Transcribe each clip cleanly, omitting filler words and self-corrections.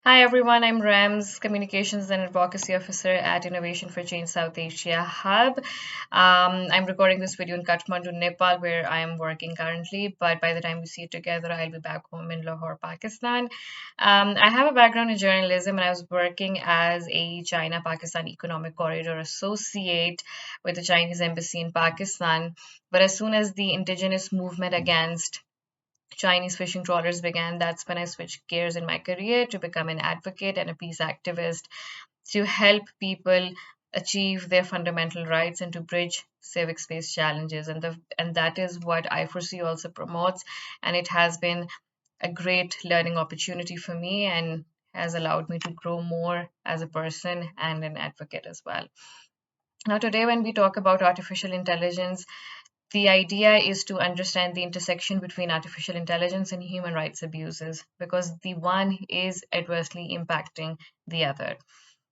Hi everyone, I'm Rams, Communications and Advocacy Officer at Innovation for Change South Asia Hub. I'm recording this video in Kathmandu, Nepal, where I am working currently, but by the time we see it together, I'll be back home in Lahore, Pakistan. I have a background in journalism and I was working as a China-Pakistan Economic Corridor Associate with the Chinese Embassy in Pakistan. But as soon as the indigenous movement against Chinese fishing trawlers began, that's when I switched gears in my career to become an advocate and a peace activist to help people achieve their fundamental rights and to bridge civic space challenges. And that is what I4C also promotes. And it has been a great learning opportunity for me and has allowed me to grow more as a person and an advocate as well. Now, today, when we talk about artificial intelligence, the idea is to understand the intersection between artificial intelligence and human rights abuses because the one is adversely impacting the other.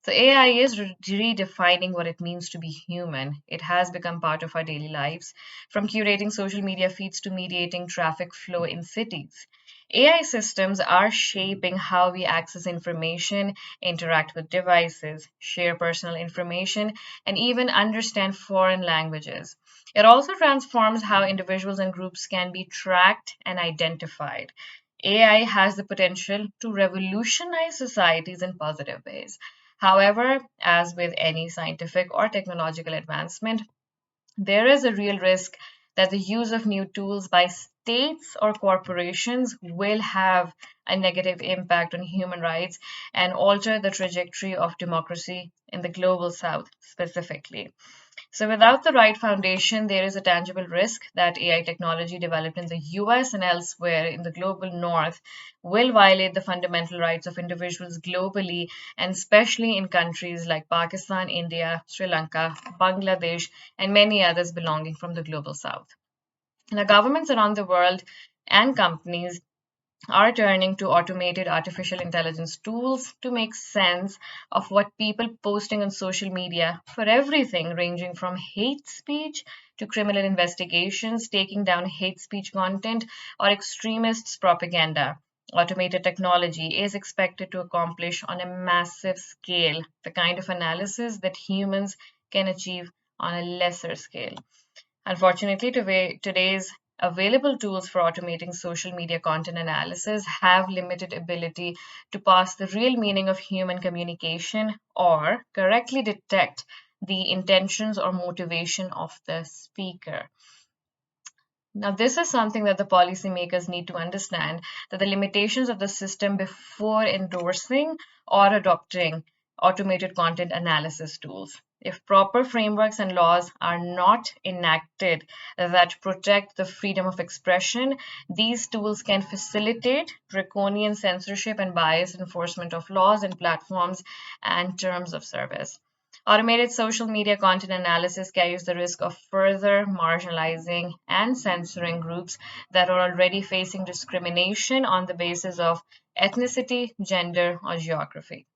So AI is redefining what it means to be human. It has become part of our daily lives, from curating social media feeds to mediating traffic flow in cities. AI systems are shaping how we access information, interact with devices, share personal information, and even understand foreign languages. It also transforms how individuals and groups can be tracked and identified. AI has the potential to revolutionize societies in positive ways. However, as with any scientific or technological advancement, there is a real risk that the use of new tools by states or corporations will have a negative impact on human rights and alter the trajectory of democracy in the global south specifically. So, without the right foundation, there is a tangible risk that AI technology developed in the US and elsewhere in the global north will violate the fundamental rights of individuals globally, and especially in countries like Pakistan, India, Sri Lanka, Bangladesh, and many others belonging from the global south. Now, governments around the world and companies are turning to automated artificial intelligence tools to make sense of what people posting on social media for everything ranging from hate speech to criminal investigations, taking down hate speech content, or extremists' propaganda. Automated technology is expected to accomplish on a massive scale the kind of analysis that humans can achieve on a lesser scale. Unfortunately, today's available tools for automating social media content analysis have limited ability to pass the real meaning of human communication or correctly detect the intentions or motivation of the speaker. Now, this is something that the policymakers need to understand that the limitations of the system before endorsing or adopting automated content analysis tools. If proper frameworks and laws are not enacted that protect the freedom of expression, these tools can facilitate draconian censorship and biased enforcement of laws and platforms and terms of service. Automated social media content analysis carries the risk of further marginalizing and censoring groups that are already facing discrimination on the basis of ethnicity, gender, or geography.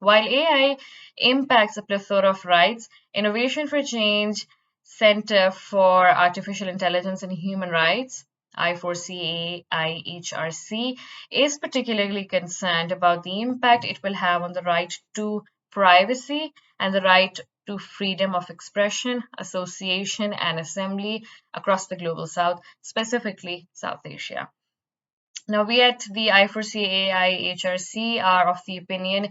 While AI impacts a plethora of rights, Innovation for Change Center for Artificial Intelligence and Human Rights, I4CAIHRC, is particularly concerned about the impact it will have on the right to privacy and the right to freedom of expression, association, and assembly across the global south, specifically South Asia. Now, we at the I4CAIHRC are of the opinion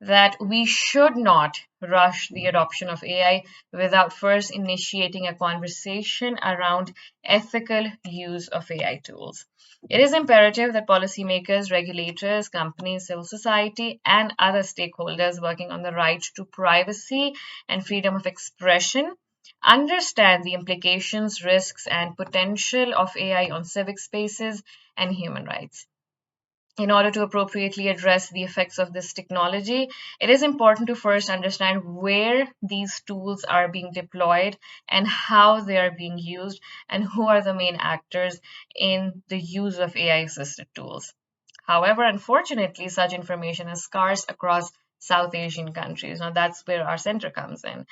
that we should not rush the adoption of AI without first initiating a conversation around ethical use of AI tools. It is imperative that policymakers, regulators, companies, civil society, and other stakeholders working on the right to privacy and freedom of expression understand the implications, risks, and potential of AI on civic spaces and human rights. In order to appropriately address the effects of this technology, it is important to first understand where these tools are being deployed and how they are being used, and who are the main actors in the use of AI assisted tools. However, unfortunately, such information is scarce across South Asian countries. Now, that's where our center comes in.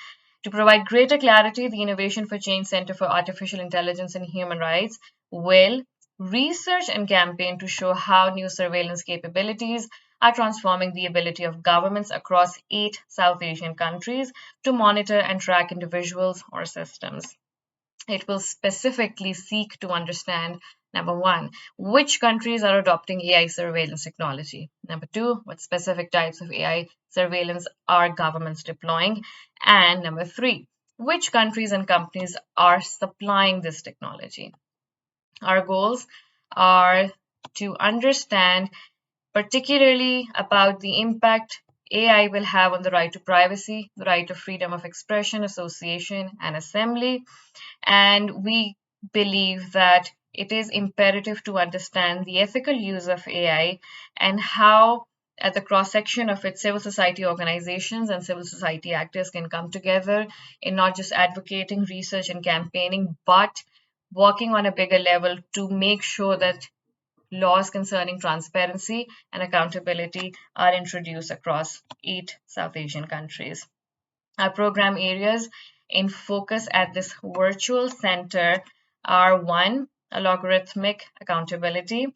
To provide greater clarity, the Innovation for Change Center for Artificial Intelligence and Human Rights will research and campaign to show how new surveillance capabilities, are transforming the ability of governments across 8 South Asian countries to monitor and track individuals or systems. It will specifically seek to understand number one, which countries are adopting AI surveillance technology. Number two, what specific types of AI surveillance are governments deploying. And number three, which countries and companies are supplying this technology. Our goals are to understand particularly about the impact AI will have on the right to privacy, the right to freedom of expression, association, and assembly, and we believe that it is imperative to understand the ethical use of AI and how, at the cross section of its civil society organizations and civil society actors can come together in not just advocating, research, and campaigning, but working on a bigger level to make sure that laws concerning transparency and accountability are introduced across 8 South Asian countries. Our program areas in focus at this virtual center are one, logarithmic accountability.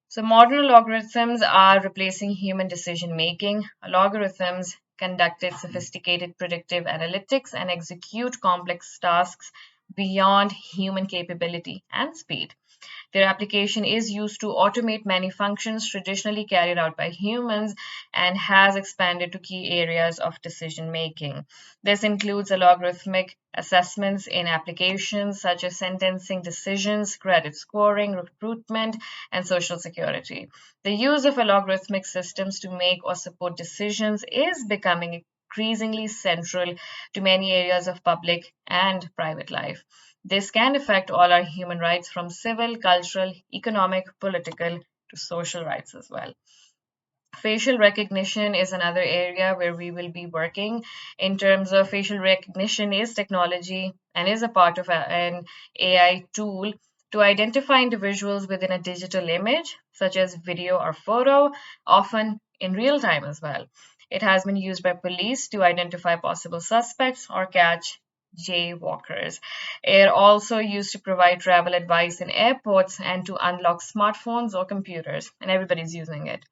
So modern algorithms are replacing human decision making. Algorithms conducted sophisticated predictive analytics and execute complex tasks beyond human capability and speed. Their application is used to automate many functions traditionally carried out by humans and has expanded to key areas of decision making. This includes algorithmic assessments in applications such as sentencing decisions, credit scoring, recruitment, and social security. The use of algorithmic systems to make or support decisions is becoming increasingly central to many areas of public and private life. This can affect all our human rights from civil, cultural, economic, political to social rights as well. Facial recognition is another area where we will be working in terms of facial recognition is technology and is a part of an AI tool to identify individuals within a digital image, such as video or photo, often in real time as well. It has been used by police to identify possible suspects or catch jaywalkers. It also used to provide travel advice in airports and to unlock smartphones or computers, and everybody's using it.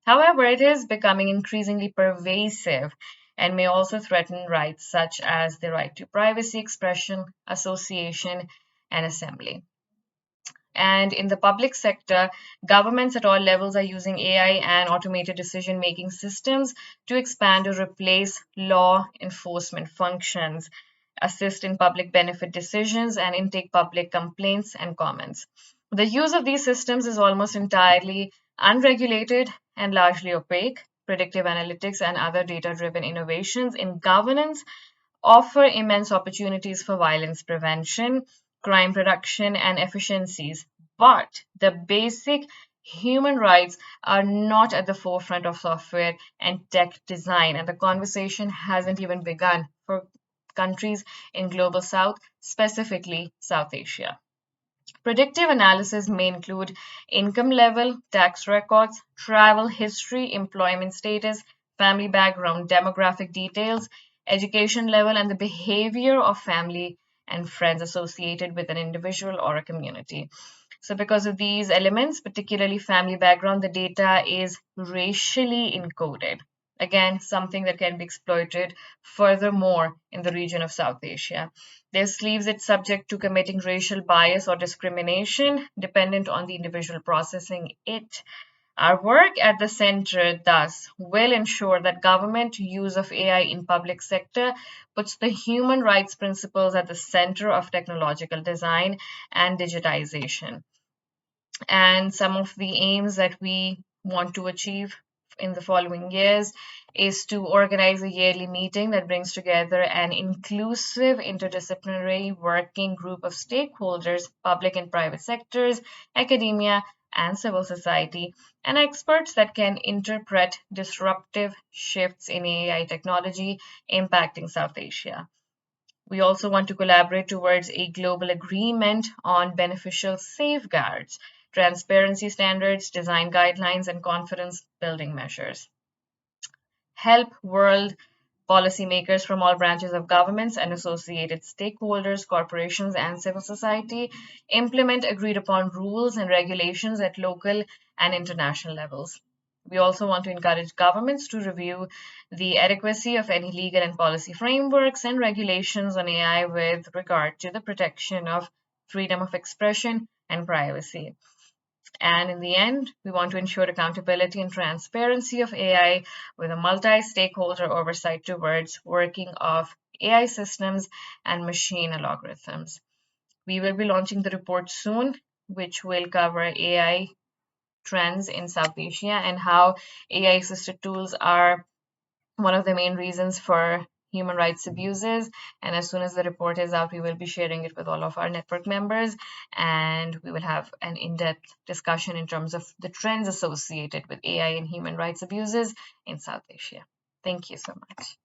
However, it is becoming increasingly pervasive and may also threaten rights such as the right to privacy, expression, association, and assembly. And in the public sector, governments at all levels are using AI and automated decision making systems to expand or replace law enforcement functions, assist in public benefit decisions, and intake public complaints and comments. The use of these systems is almost entirely unregulated and largely opaque. Predictive analytics and other data driven innovations in governance offer immense opportunities for violence prevention, crime reduction, and efficiencies. But the basic human rights are not at the forefront of software and tech design, and the conversation hasn't even begun for countries in Global South, specifically South Asia. Predictive analysis may include income level, tax records, travel history, employment status, family background, demographic details, education level, and the behavior of family and friends associated with an individual or a community. So, because of these elements, particularly family background, the data is racially encoded. Again, something that can be exploited furthermore in the region of South Asia. This leaves it subject to committing racial bias or discrimination dependent on the individual processing it. Our work at the center, thus, will ensure that government use of AI in public sector puts the human rights principles at the center of technological design and digitization. And some of the aims that we want to achieve in the following years is to organize a yearly meeting that brings together an inclusive interdisciplinary working group of stakeholders, public and private sectors, academia, and civil society, and experts that can interpret disruptive shifts in AI technology impacting South Asia. We also want to collaborate towards a global agreement on beneficial safeguards, transparency standards, design guidelines, and confidence building measures. Help world policymakers from all branches of governments and associated stakeholders, corporations, and civil society implement agreed upon rules and regulations at local and international levels. We also want to encourage governments to review the adequacy of any legal and policy frameworks and regulations on AI with regard to the protection of freedom of expression and privacy. And in the end, we want to ensure accountability and transparency of AI with a multi-stakeholder oversight towards working of AI systems and machine algorithms. We will be launching the report soon, which will cover AI trends in South Asia and how AI assisted tools are one of the main reasons for human rights abuses. And as soon as the report is out, we will be sharing it with all of our network members, and we will have an in-depth discussion in terms of the trends associated with AI and human rights abuses in South Asia. Thank you so much.